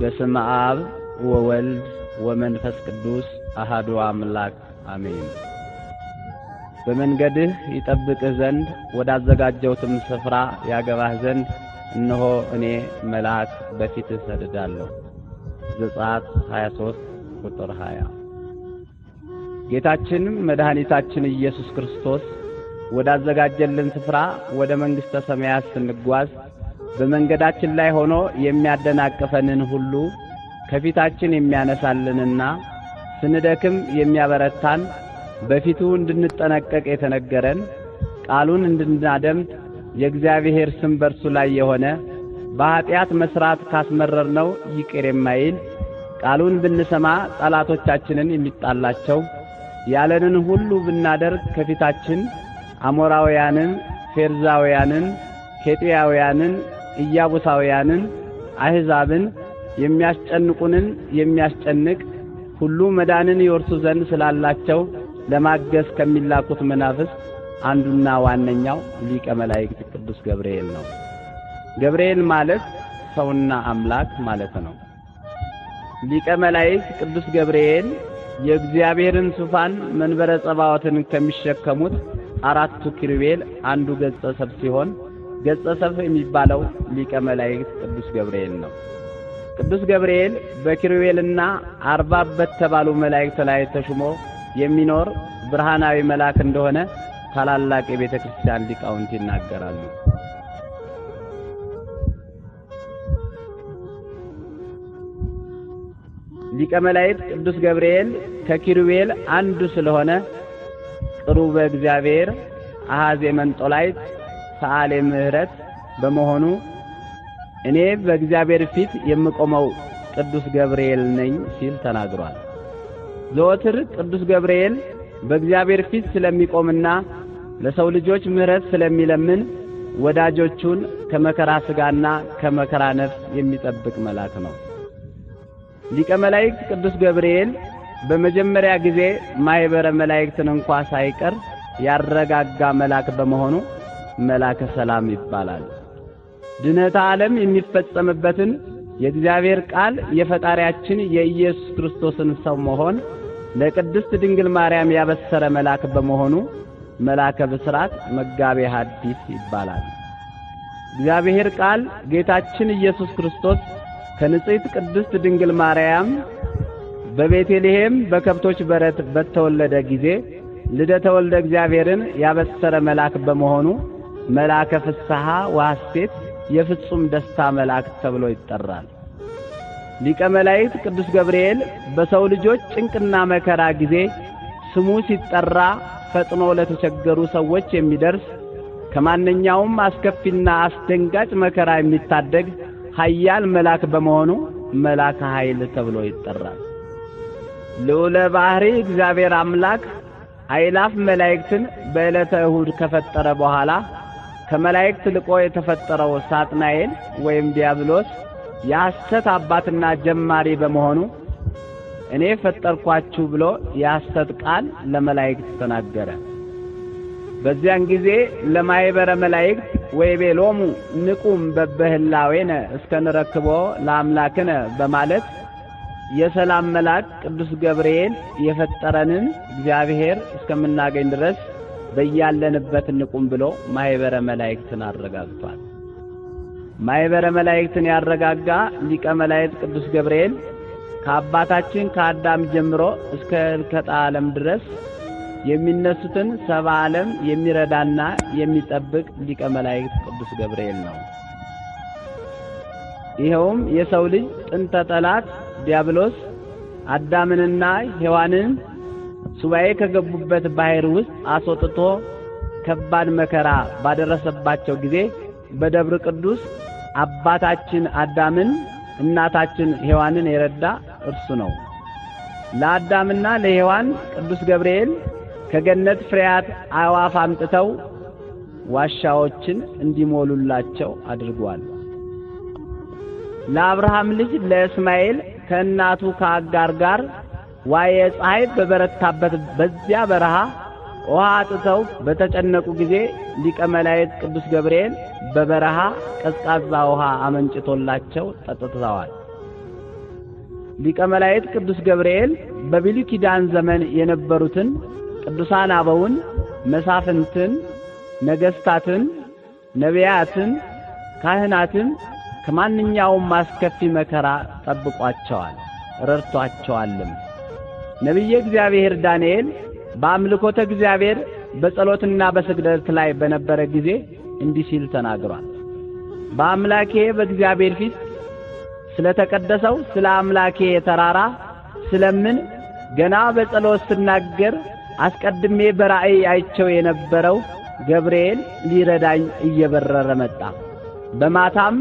በስመ አብ ወወልድ ወመንፈስ ቅዱስ አሐዱ አምላክ አሜን። በመንገድህ ይጠብቅህ ዘንድ ወዳዘጋጀሁትም ስፍራ ያገባህ ዘንድ እነሆ እኔ መልአክ በፊትህ እሰድዳለሁ። ዘጸአት 23 ቁጥር 20። ጌታችን መድኃኒታችን ኢየሱስ ክርስቶስ ወዳዘጋጀልን ስፍራ ወደ መንግሥተ ሰማያት ስንጓዝ በመንገዳችን ላይ ሆኖ የሚያደናቅፈንን ሁሉ ከፊታችን የሚያነሳልንና ስንደክም የሚያበረታን በፊቱ እንድንጠነቀቅ የተነገረን ቃሉን እንድናደምጥ የእግዚአብሔር ስም በርሱ ላይ የሆነ በኃጢአት መስራት ካስመረርነው ይቅር የማይል ቃሉን ብንሰማ ጠላቶቻችንን የሚጣላቸው ያለንን ሁሉ ብናደርግ ከፊታችን አሞራውያንን፣ ፌርዛውያንን፣ ኬጢያውያንን፣ ኢያቡሳውያንን፣ አሕዛብን የሚያስጨንቁንን የሚያስጨንቅ ሁሉ መዳንን ይወርሱ ዘንድ ስላላቸው ለማገዝ ከሚላኩት መናፍስት አንዱና ዋነኛው ሊቀ መላእክት ቅዱስ ገብርኤል ነው። ገብርኤል ማለት ሰውና አምላክ ማለት ነው። ሊቀ መላእክት ቅዱስ ገብርኤል የእግዚአብሔርን ዙፋን መንበረ ጸባዖትን ከሚሸከሙት አራቱ ኪሩቤል አንዱ ገጸ ሰብ ሲሆን ገጸ ሰብ የሚባለው ሊቀ መላእክት ቅዱስ ገብርኤል ነው። ቅዱስ ገብርኤል በኪሩቤልና አርባብ በተባሉ መላእክት ላይ ተሹሞ የሚኖር ብርሃናዊ መልአክ እንደሆነ ታላላቅ የቤተ ክርስቲያን ሊቃውንት ይናገራሉ። ሊቀ መላእክት ቅዱስ ገብርኤል ከኪሩቤል አንዱ ስለሆነ ቅሩበ እግዚአብሔር አሐዜ መንጦላይት ሰዓሌ ምሕረት በመሆኑ እኔ በእግዚአብሔር ፊት የምቆመው ቅዱስ ገብርኤል ነኝ ሲል ተናግሯል። ዘወትር ቅዱስ ገብርኤል በእግዚአብሔር ፊት ስለሚቆምና ለሰው ልጆች ምሕረት ስለሚለምን ወዳጆቹን ከመከራ ሥጋና ከመከራ ነፍስ የሚጠብቅ መልአክ ነው። ሊቀ መላእክት ቅዱስ ገብርኤል በመጀመሪያ ጊዜ ማኅበረ መላእክትን እንኳ ሳይቀር ያረጋጋ መልአክ በመሆኑ መልአከ ሰላም ይባላል። ድኅነተ ዓለም የሚፈጸምበትን የእግዚአብሔር ቃል የፈጣሪያችን የኢየሱስ ክርስቶስን ሰው መሆን ለቅድስት ድንግል ማርያም ያበሰረ መልአክ በመሆኑ መልአከ ብስራት መጋቤ ሐዲስ ይባላል። እግዚአብሔር ቃል ጌታችን ኢየሱስ ክርስቶስ ከንጽሕት ቅድስት ድንግል ማርያም በቤተልሔም በከብቶች በረት በተወለደ ጊዜ ልደተ ወልደ እግዚአብሔርን ያበሰረ መልአክ በመሆኑ መልአከ ፍስሐ ወሐሴት የፍጹም ደስታ መልአክ ተብሎ ይጠራል። ሊቀ መላእክት ቅዱስ ገብርኤል በሰው ልጆች ጭንቅና መከራ ጊዜ ስሙ ሲጠራ ፈጥኖ ለተቸገሩ ሰዎች የሚደርስ ከማንኛውም አስከፊና አስደንጋጭ መከራ የሚታደግ ኃያል መልአክ በመሆኑ መልአከ ኃይል ተብሎ ይጠራል። ልዑለ ባሕሪ እግዚአብሔር አምላክ አእላፍ መላእክትን በዕለተ እሁድ ከፈጠረ በኋላ ከመላእክት ልቆ የተፈጠረው ሳጥናኤል ወይም ዲያብሎስ የሐሰት አባትና ጀማሪ በመሆኑ እኔ ፈጠርኳችሁ ብሎ የሐሰት ቃል ለመላእክት ተናገረ። በዚያን ጊዜ ለማኅበረ መላእክት ወይቤሎሙ ንቁም በበህላዌነ እስከንረክቦ ለአምላክነ በማለት የሰላም መልአክ ቅዱስ ገብርኤል የፈጠረንን እግዚአብሔር እስከምናገኝ ድረስ በያለንበት ንቁም ብሎ ማኅበረ መላእክትን አረጋግቷል። ማኅበረ መላእክትን ያረጋጋ ሊቀ መላእክት ቅዱስ ገብርኤል ከአባታችን ከአዳም ጀምሮ እስከ ሕልቀተ ዓለም ድረስ የሚነሱትን ሰብአ ዓለም የሚረዳና የሚጠብቅ ሊቀ መላእክት ቅዱስ ገብርኤል ነው። ይኸውም የሰው ልጅ ጥንተ ጠላት ዲያብሎስ አዳምንና ሔዋንን ሱባኤ ከገቡበት ባሕር ውስጥ አስወጥቶ ከባድ መከራ ባደረሰባቸው ጊዜ በደብረ ቅዱስ አባታችን አዳምን እናታችን ሔዋንን የረዳ እርሱ ነው። ለአዳምና ለሔዋን ቅዱስ ገብርኤል ከገነት ፍሬያት አዕዋፍ አምጥተው ዋሻዎችን እንዲሞሉላቸው አድርጓል። ለአብርሃም ልጅ ለእስማኤል ከእናቱ ከአጋር ጋር ዋየ ፀሐይ በበረታበት በዚያ በረሃ ውሃ አጥተው በተጨነቁ ጊዜ ሊቀ መላእክት ቅዱስ ገብርኤል በበረሃ ቀዝቃዛ ውሃ አመንጭቶላቸው ጠጥተዋል። ሊቀ መላእክት ቅዱስ ገብርኤል በብሉይ ኪዳን ዘመን የነበሩትን ቅዱሳን አበውን፣ መሳፍንትን፣ ነገስታትን፣ ነቢያትን፣ ካህናትን ከማንኛውም አስከፊ መከራ ጠብቋቸዋል፣ ረድቷቸዋልም። ነቢየ እግዚአብሔር ዳንኤል በአምልኮተ እግዚአብሔር በጸሎትና በስግደት ላይ በነበረ ጊዜ እንዲህ ሲል ተናግሯል። በአምላኬ በእግዚአብሔር ፊት ስለተቀደሰው ስለ አምላኬ ተራራ ስለምን ገና በጸሎት ስናገር አስቀድሜ በራእይ አይቸው የነበረው ገብርኤል ሊረዳኝ እየበረረ መጣ። በማታም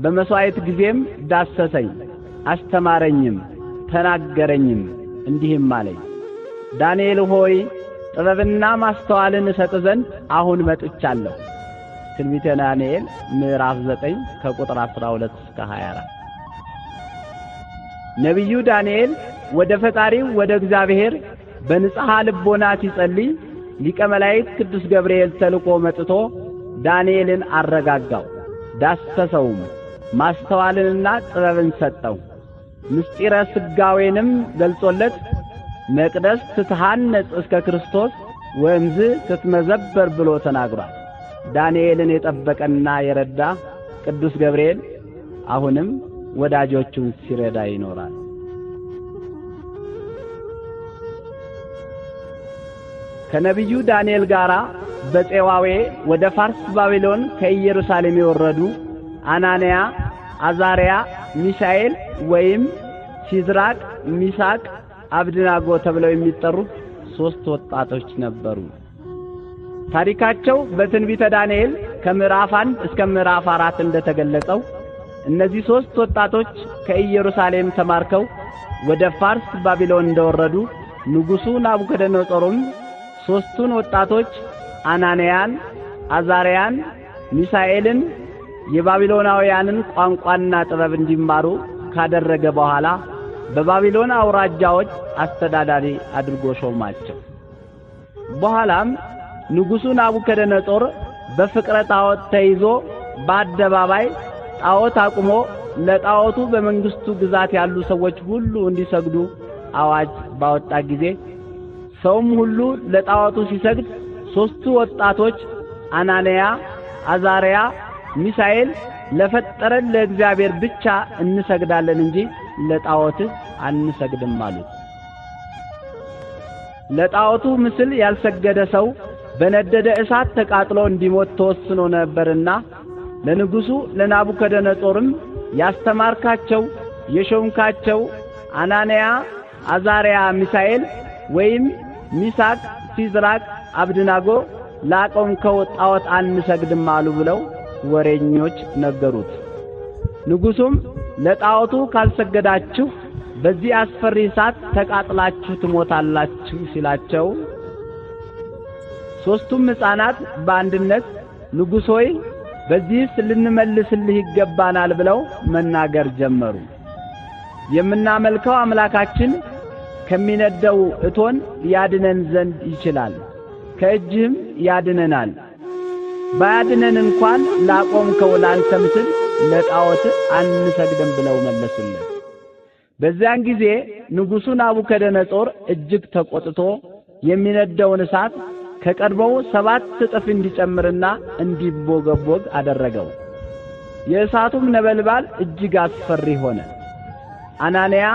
በመሥዋዕት ጊዜም ዳሰሰኝ፣ አስተማረኝም፣ ተናገረኝም፣ እንዲህም አለኝ፣ ዳንኤል ሆይ ጥበብና ማስተዋልን እሰጥ ዘንድ አሁን መጥቻለሁ። ትንቢተ ዳንኤል ምዕራፍ 9 ከቁጥር 12 እስከ 24። ነቢዩ ዳንኤል ወደ ፈጣሪው ወደ እግዚአብሔር በንጽሐ ልቦና ሲጸልይ ሊቀ መላእክት ቅዱስ ገብርኤል ተልኮ መጥቶ ዳንኤልን አረጋጋው፣ ዳሰሰውም፣ ማስተዋልንና ጥበብን ሰጠው። ምስጢረ ስጋዌንም ገልጾለት መቅደስ ትትሃነጽ እስከ ክርስቶስ ወእምዝ ትትመዘበር ብሎ ተናግሯል። ዳንኤልን የጠበቀና የረዳ ቅዱስ ገብርኤል አሁንም ወዳጆቹን ሲረዳ ይኖራል። ከነቢዩ ዳንኤል ጋራ በፄዋዌ ወደ ፋርስ ባቢሎን ከኢየሩሳሌም የወረዱ አናንያ፣ አዛርያ፣ ሚሳኤል ወይም ሲድራቅ፣ ሚሳቅ፣ አብድናጎ ተብለው የሚጠሩ 3 ወጣቶች ነበሩ። ታሪካቸው በትንቢተ ዳንኤል ከምዕራፍ 1 እስከ ምዕራፍ 4 እንደተገለጸው እነዚህ 3 ወጣቶች ከኢየሩሳሌም ተማርከው ወደ ፋርስ ባቢሎን እንደወረዱ ንጉሡ ናቡከደነፆርም 3ቱን ወጣቶች አናንያን፣ አዛርያን፣ ሚሳኤልን የባቢሎናውያንን ቋንቋና ጥበብ እንዲማሩ ካደረገ በኋላ በባቢሎን አውራጃዎች አስተዳዳሪ አድርጎ ሾማቸው። በኋላም ንጉሡ ናቡከደነፆር በፍቅረ ጣዖት ተይዞ በአደባባይ ጣዖት አቁሞ ለጣዖቱ በመንግስቱ ግዛት ያሉ ሰዎች ሁሉ እንዲሰግዱ አዋጅ ባወጣ ጊዜ ሰውም ሁሉ ለጣዖቱ ሲሰግድ 3ቱ ወጣቶች አናንያ፣ አዛርያ፣ ሚሳኤል ለፈጠረን ለእግዚአብሔር ብቻ እንሰግዳለን እንጂ ለጣዖት አንሰግድም አሉት። ለጣዖቱ ምስል ያልሰገደ ሰው በነደደ እሳት ተቃጥሎ እንዲሞት ተወስኖ ነበርና ለንጉሡ ለናቡከደነፆርም ያስተማርካቸው የሾምካቸው አናንያ፣ አዛርያ፣ ሚሳኤል ወይም ሚሳቅ፣ ሲድራቅ፣ አብድናጎ ላቆምከው ጣዖት አንሰግድም አሉ ብለው ወሬኞች ነገሩት። ንጉሡም ለጣዖቱ ካልሰገዳችሁ በዚህ አስፈሪ እሳት ተቃጥላችሁ ትሞታላችሁ ሲላቸው 3ቱም ሕፃናት በአንድነት ንጉሥ ሆይ በዚህስ ልንመልስልህ ይገባናል ብለው መናገር ጀመሩ። የምናመልከው አምላካችን ከሚነደው እቶን ያድነን ዘንድ ይችላል፣ ከእጅህም ያድነናል። ባያድነን እንኳን ላቆምከው ላንተ ምስል ለጣዖት አንሰግድም ብለው መለሱለት። በዚያን ጊዜ ንጉሡ ናቡከደነፆር እጅግ ተቆጥቶ የሚነደውን እሳት ከቀድሞው 7 እጥፍ እንዲጨምርና እንዲቦገቦግ አደረገው። የእሳቱም ነበልባል እጅግ አስፈሪ ሆነ። አናንያ፣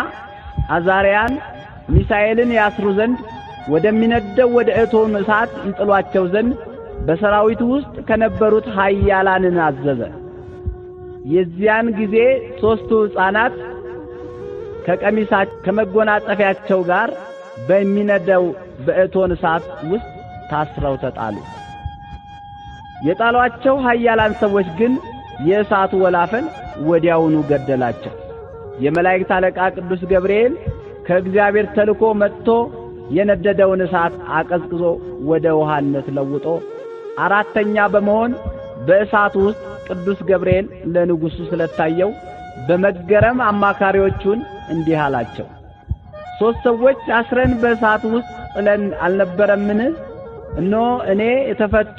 አዛርያን፣ ሚሳኤልን ያስሩ ዘንድ ወደሚነደው ወደ እቶኑ እሳት ይጥሏቸው ዘንድ በሰራዊቱ ውስጥ ከነበሩት ኃያላንን አዘዘ። የዚያን ጊዜ 3ቱ ሕፃናት ከመጎናጸፊያቸው ጋር በሚነደው በእቶን እሳት ውስጥ ታስረው ተጣሉ። የጣሏቸው ኃያላን ሰዎች ግን የእሳቱ ወላፈን ወዲያውኑ ገደላቸው። የመላእክት አለቃ ቅዱስ ገብርኤል ከእግዚአብሔር ተልኮ መጥቶ የነደደውን እሳት አቀዝቅዞ ወደ ውሃነት ለውጦ 4ኛ በመሆን በእሳቱ ውስጥ ቅዱስ ገብርኤል ለንጉሡ ስለታየው በመገረም አማካሪዎቹን እንዲህ አላቸው፣ 3 ሰዎች አስረን በእሳቱ ውስጥ ጥለን አልነበረምን? እነሆ እኔ የተፈቱ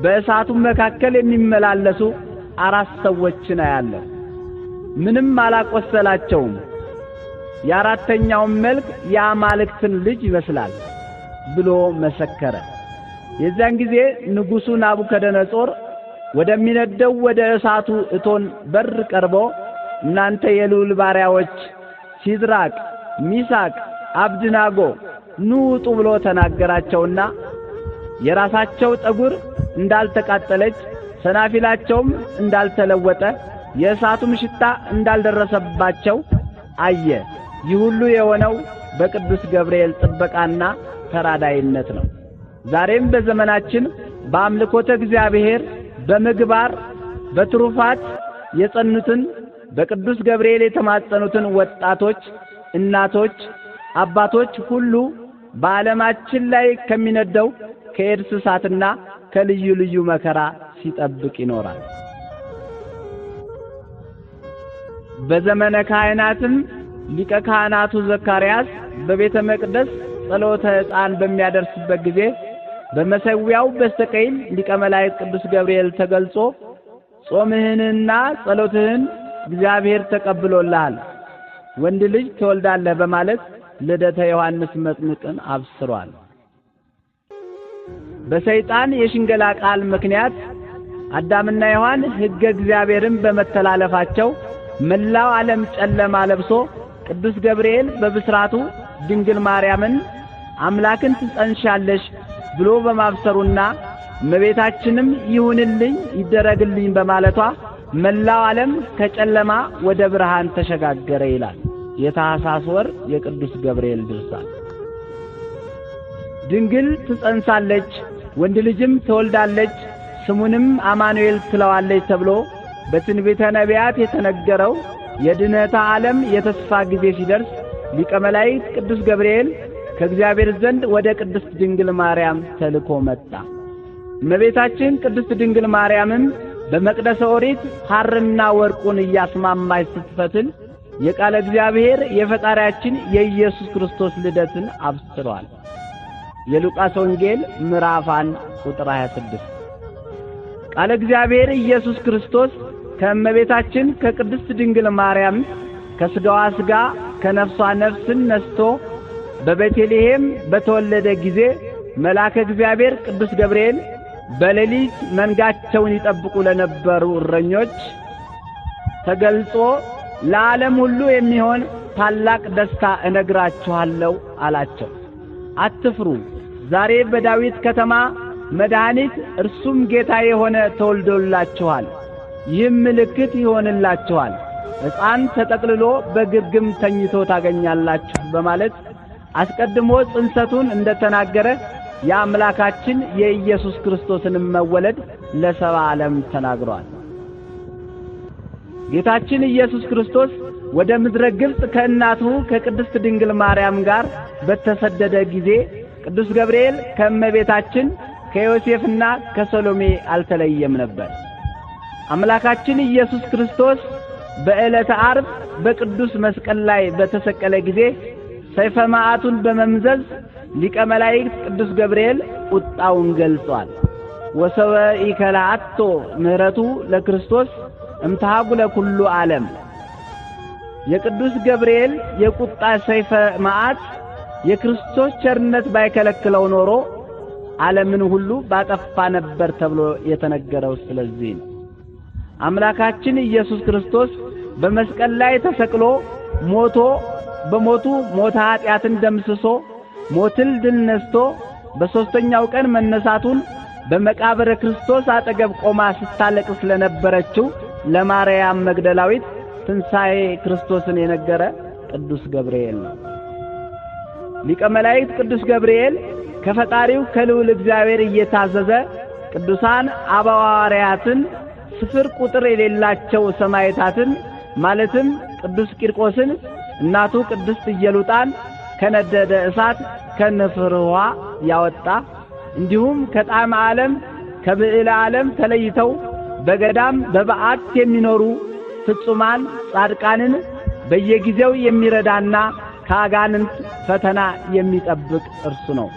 በእሳቱ መካከል የሚመላለሱ 4 ሰዎችን አያለሁ። ምንም አላቆሰላቸውም። የአራተኛው መልክ የአማልክትን ልጅ ይመስላል ብሎ መሰከረ። የዚያን ጊዜ ንጉሡ ናቡከደነጾር ወደሚነደው ወደ እሳቱ እቶን በር ቀርቦ እናንተ የልዑል ባሪያዎች ሲድራቅ፣ ሚሳቅ፣ አብድናጎ ኑ ውጡ ብሎ ተናገራቸውና የራሳቸው ጠጉር እንዳልተቃጠለች ሰናፊላቸውም እንዳልተለወጠ የእሳቱም ሽታ እንዳልደረሰባቸው አየ። ይህ ሁሉ የሆነው በቅዱስ ገብርኤል ጥበቃና ተራዳይነት ነው። ዛሬም በዘመናችን በአምልኮተ እግዚአብሔር በምግባር በትሩፋት የጸኑትን በቅዱስ ገብርኤል የተማጸኑትን ወጣቶች፣ እናቶች፣ አባቶች ሁሉ በዓለማችን ላይ ከሚነደው ከኤድስ እሳትና ከልዩ ልዩ መከራ ሲጠብቅ ይኖራል። በዘመነ ካህናትም ሊቀ ካህናቱ ዘካርያስ በቤተ መቅደስ ጸሎተ ዕጣን በሚያደርስበት ጊዜ በመሠዊያው በስተቀኝ ሊቀ መላእክት ቅዱስ ገብርኤል ተገልጾ ጾምህንና ጸሎትህን እግዚአብሔር ተቀብሎልሃል፣ ወንድ ልጅ ትወልዳለህ በማለት ልደተ ዮሐንስ መጥምቅን አብስሯል። በሰይጣን የሽንገላ ቃል ምክንያት አዳምና ሔዋን ሕገ እግዚአብሔርን በመተላለፋቸው መላው ዓለም ጨለማ ለብሶ ቅዱስ ገብርኤል በብስራቱ ድንግል ማርያምን አምላክን ትጸንሻለሽ ብሎ በማብሰሩና እመቤታችንም ይሁንልኝ ይደረግልኝ በማለቷ መላው ዓለም ከጨለማ ወደ ብርሃን ተሸጋገረ ይላል የታኅሳስ ወር የቅዱስ ገብርኤል ድርሳን። ድንግል ትጸንሳለች፣ ወንድ ልጅም ትወልዳለች፣ ስሙንም አማኑኤል ትለዋለች ተብሎ በትንቢተ ነቢያት የተነገረው የድኅነተ ዓለም የተስፋ ጊዜ ሲደርስ ሊቀ መላእክት ቅዱስ ገብርኤል ከእግዚአብሔር ዘንድ ወደ ቅድስት ድንግል ማርያም ተልኮ መጣ። እመቤታችን ቅድስት ድንግል ማርያምም በመቅደሰ ኦሪት ሐርና ወርቁን እያስማማች ስትፈትል የቃለ እግዚአብሔር የፈጣሪያችን የኢየሱስ ክርስቶስ ልደትን አብስሯል። የሉቃስ ወንጌል ምዕራፍ 1 ቁጥር 26። ቃለ እግዚአብሔር ኢየሱስ ክርስቶስ ከእመቤታችን ከቅድስት ድንግል ማርያም ከሥጋዋ ሥጋ ከነፍሷ ነፍስን ነስቶ በቤተልሔም በተወለደ ጊዜ መልአከ እግዚአብሔር ቅዱስ ገብርኤል በሌሊት መንጋቸውን ይጠብቁ ለነበሩ እረኞች ተገልጾ ለዓለም ሁሉ የሚሆን ታላቅ ደስታ እነግራችኋለሁ አላቸው። አትፍሩ፣ ዛሬ በዳዊት ከተማ መድኃኒት እርሱም ጌታ የሆነ ተወልዶላችኋል። ይህም ምልክት ይሆንላችኋል፣ ሕፃን ተጠቅልሎ በግርግም ተኝቶ ታገኛላችሁ በማለት አስቀድሞ ጽንሰቱን እንደተናገረ የአምላካችን የኢየሱስ ክርስቶስን መወለድ ለሰባ ዓለም ተናግሯል። ጌታችን ኢየሱስ ክርስቶስ ወደ ምድረ ግብጽ ከእናቱ ከቅድስት ድንግል ማርያም ጋር በተሰደደ ጊዜ ቅዱስ ገብርኤል ከእመቤታችን ከዮሴፍና ከሰሎሜ አልተለየም ነበር። አምላካችን ኢየሱስ ክርስቶስ በዕለተ ዓርብ በቅዱስ መስቀል ላይ በተሰቀለ ጊዜ ሰይፈ መዓቱን በመምዘዝ ሊቀ መላእክት ቅዱስ ገብርኤል ቁጣውን ገልጿል። ወሰበ ኢከላአቶ ምህረቱ ለክርስቶስ እምታጉለ ኩሉ ዓለም። የቅዱስ ገብርኤል የቁጣ ሰይፈ መዓት የክርስቶስ ቸርነት ባይከለክለው ኖሮ ዓለምን ሁሉ ባጠፋ ነበር ተብሎ የተነገረው ስለዚህ ነው። አምላካችን ኢየሱስ ክርስቶስ በመስቀል ላይ ተሰቅሎ ሞቶ በሞቱ ሞተ ኃጢአትን ደምስሶ ሞትን ድል ነስቶ በሦስተኛው ቀን መነሳቱን በመቃብረ ክርስቶስ አጠገብ ቆማ ስታለቅስ ስለነበረችው ለማርያም መግደላዊት ትንሣኤ ክርስቶስን የነገረ ቅዱስ ገብርኤል ነው። ሊቀ መላእክት ቅዱስ ገብርኤል ከፈጣሪው ከልዑል እግዚአብሔር እየታዘዘ ቅዱሳን አበው ሐዋርያትን ስፍር ቁጥር የሌላቸው ሰማዕታትን ማለትም ቅዱስ ቂርቆስን እናቱ ቅድስት ኢየሉጣን ከነደደ እሳት ከነፍር ውኃ ያወጣ እንዲሁም ከጣዕመ ዓለም ከብዕለ ዓለም ተለይተው በገዳም በበዓት የሚኖሩ ፍጹማን ጻድቃንን በየጊዜው የሚረዳና ከአጋንንት ፈተና የሚጠብቅ እርሱ ነው።